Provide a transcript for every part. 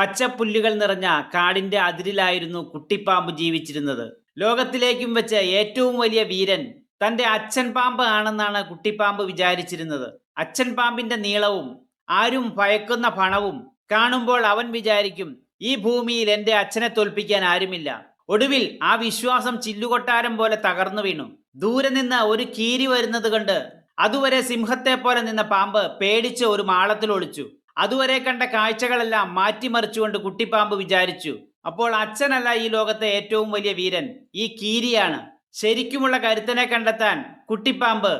പച്ചപ്പുല്ലുകൾ നിറഞ്ഞ കാടിന്റെ അതിരിലായിരുന്നു കുട്ടിപ്പാമ്പ് ജീവിച്ചിരുന്നത്. ലോകത്തിലേക്കും വെച്ച് ഏറ്റവും വലിയ വീരൻ തന്റെ അച്ഛൻ പാമ്പ് ആണെന്നാണ് കുട്ടിപ്പാമ്പ് വിചാരിച്ചിരുന്നത്. അച്ഛൻ പാമ്പിന്റെ നീളവും ആരും ഭയക്കുന്ന പണവും കാണുമ്പോൾ അവൻ വിചാരിക്കും, ഈ ഭൂമിയിൽ എന്റെ അച്ഛനെ തോൽപ്പിക്കാൻ ആരുമില്ല. ഒടുവിൽ ആ വിശ്വാസം ചില്ലുകൊട്ടാരം പോലെ തകർന്നു വീണു. ദൂരെ നിന്ന് ഒരു കീരി വരുന്നത് കണ്ട് അതുവരെ സിംഹത്തെ പോലെ നിന്ന പാമ്പ് പേടിച്ച് ഒരു മാളത്തിൽ ഒളിച്ചു. അതുവരെ കണ്ട കാഴ്ചകളെല്ലാം മാറ്റിമറിച്ചുകൊണ്ട് കുട്ടിപ്പാമ്പ് വിചാരിച്ചു, അപ്പോൾ അച്ഛനല്ല ഈ ലോകത്തെ ഏറ്റവും വലിയ വീരൻ, ഈ കീരിയാണ്. ശരിക്കുമുള്ള കരുത്തനെ കണ്ടെത്താൻ കുട്ടിപ്പാമ്പ്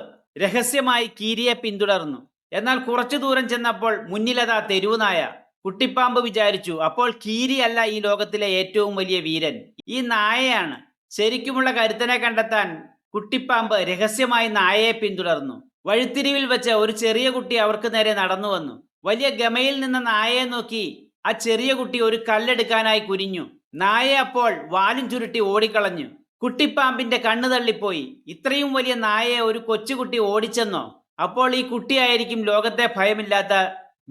രഹസ്യമായി കീരിയെ പിന്തുടർന്നു. എന്നാൽ കുറച്ചു ദൂരം ചെന്നപ്പോൾ മുന്നിലതാ തെരുവുനായ. കുട്ടിപ്പാമ്പ് വിചാരിച്ചു, അപ്പോൾ കീരിയല്ല ഈ ലോകത്തിലെ ഏറ്റവും വലിയ വീരൻ, ഈ നായയാണ്. ശരിക്കുമുള്ള കരുത്തനെ കണ്ടെത്താൻ കുട്ടിപ്പാമ്പ് രഹസ്യമായി നായയെ പിന്തുടർന്നു. വഴിത്തിരിവിൽ വെച്ച് ഒരു ചെറിയ കുട്ടി അവർക്ക് നേരെ നടന്നു വന്നു. വലിയ ഗമയിൽ നിന്ന നായയെ നോക്കി ആ ചെറിയ കുട്ടി ഒരു കല്ലെടുക്കാനായി കുനിഞ്ഞു. നായ അപ്പോൾ വാലും ചുരുട്ടി ഓടിക്കളഞ്ഞു. കുട്ടിപ്പാമ്പിന്റെ കണ്ണു തള്ളിപ്പോയി. ഇത്രയും വലിയ നായയെ ഒരു കൊച്ചുകുട്ടി ഓടിച്ചെന്നോ? അപ്പോൾ ഈ കുട്ടിയായിരിക്കും ലോകത്തെ ഭയമില്ലാത്ത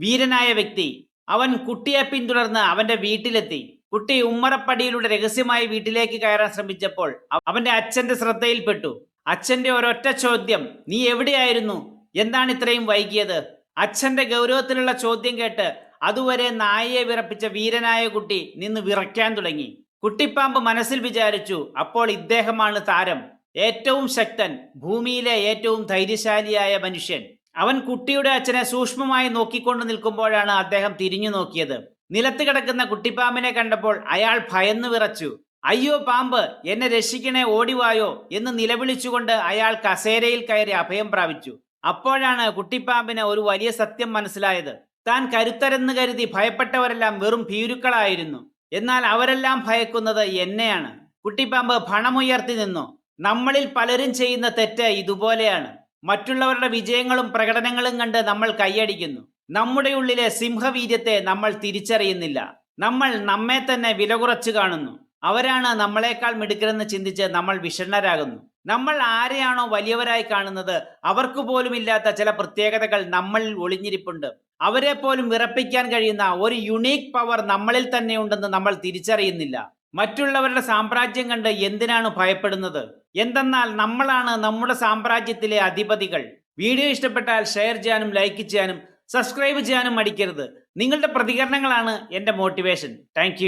വീരനായ വ്യക്തി. അവൻ കുട്ടിയെ പിന്തുടർന്ന് അവന്റെ വീട്ടിലെത്തി. കുട്ടി ഉമ്മറപ്പടിയിലൂടെ രഹസ്യമായി വീട്ടിലേക്ക് കയറാൻ ശ്രമിച്ചപ്പോൾ അവന്റെ അച്ഛന്റെ ശ്രദ്ധയിൽപ്പെട്ടു. അച്ഛന്റെ ഒരൊറ്റ ചോദ്യം, നീ എവിടെയായിരുന്നു? എന്താണ് ഇത്രയും വൈകിയത്? അച്ഛന്റെ ഗൗരവത്തിലുള്ള ചോദ്യം കേട്ട് അതുവരെ നായയെ വിറപ്പിച്ച വീരനായ കുട്ടി നിന്ന് വിറയ്ക്കാൻ തുടങ്ങി. കുട്ടിപ്പാമ്പ് മനസ്സിൽ വിചാരിച്ചു, അപ്പോൾ ഇദ്ദേഹമാണ് താരം, ഏറ്റവും ശക്തൻ, ഭൂമിയിലെ ഏറ്റവും ധൈര്യശാലിയായ മനുഷ്യൻ. അവൻ കുട്ടിയുടെ അച്ഛനെ സൂക്ഷ്മമായി നോക്കിക്കൊണ്ട് നിൽക്കുമ്പോഴാണ് അദ്ദേഹം തിരിഞ്ഞു നോക്കിയത്. നിലത്ത് കിടക്കുന്ന കുട്ടിപ്പാമ്പിനെ കണ്ടപ്പോൾ അയാൾ ഭയന്നു വിറച്ചു. അയ്യോ പാമ്പ്, എന്നെ രക്ഷിക്കണേ, ഓടിവായോ എന്ന് നിലവിളിച്ചുകൊണ്ട് അയാൾ കസേരയിൽ കയറി അഭയം പ്രാപിച്ചു. അപ്പോഴാണ് കുട്ടിപ്പാമ്പിന് ഒരു വലിയ സത്യം മനസ്സിലായത്. താൻ കരുത്തരെന്ന് കരുതി ഭയപ്പെട്ടവരെല്ലാം വെറും ഭീരുക്കളായിരുന്നു. എന്നാൽ അവരെല്ലാം ഭയക്കുന്നത് എന്നെയാണ്. കുട്ടിപ്പാമ്പ് ഭണമുയർത്തി നിന്നു. നമ്മളിൽ പലരും ചെയ്യുന്ന തെറ്റ് ഇതുപോലെയാണ്. മറ്റുള്ളവരുടെ വിജയങ്ങളും പ്രകടനങ്ങളും കണ്ട് നമ്മൾ കൈയടിക്കുന്നു. നമ്മുടെ ഉള്ളിലെ സിംഹവീര്യത്തെ നമ്മൾ തിരിച്ചറിയുന്നില്ല. നമ്മൾ നമ്മെ തന്നെ വില കുറച്ച് കാണുന്നു. അവരാണ് നമ്മളെക്കാൾ മിടുക്കരെന്ന് ചിന്തിച്ച് നമ്മൾ വിഷണ്ണരാകുന്നു. നമ്മൾ ആരെയാണോ വലിയവരായി കാണുന്നത് അവർക്ക് പോലും ഇല്ലാത്ത ചില പ്രത്യേകതകൾ നമ്മളിൽ ഒളിഞ്ഞിരിപ്പുണ്ട്. അവരെ പോലും വിറപ്പിക്കാൻ കഴിയുന്ന ഒരു യുണീക്ക് പവർ നമ്മളിൽ തന്നെ ഉണ്ടെന്ന് നമ്മൾ തിരിച്ചറിയുന്നില്ല. മറ്റുള്ളവരുടെ സാമ്രാജ്യം കണ്ട് എന്തിനാണ് ഭയപ്പെടുന്നത്? എന്തെന്നാൽ നമ്മളാണ് നമ്മുടെ സാമ്രാജ്യത്തിലെ അധിപതികൾ. വീഡിയോ ഇഷ്ടപ്പെട്ടാൽ ഷെയർ ചെയ്യാനും ലൈക്ക് ചെയ്യാനും സബ്സ്ക്രൈബ് ചെയ്യാനും മടിക്കരുത്. നിങ്ങളുടെ പ്രതികരണങ്ങളാണ് എൻ്റെ മോട്ടിവേഷൻ. താങ്ക്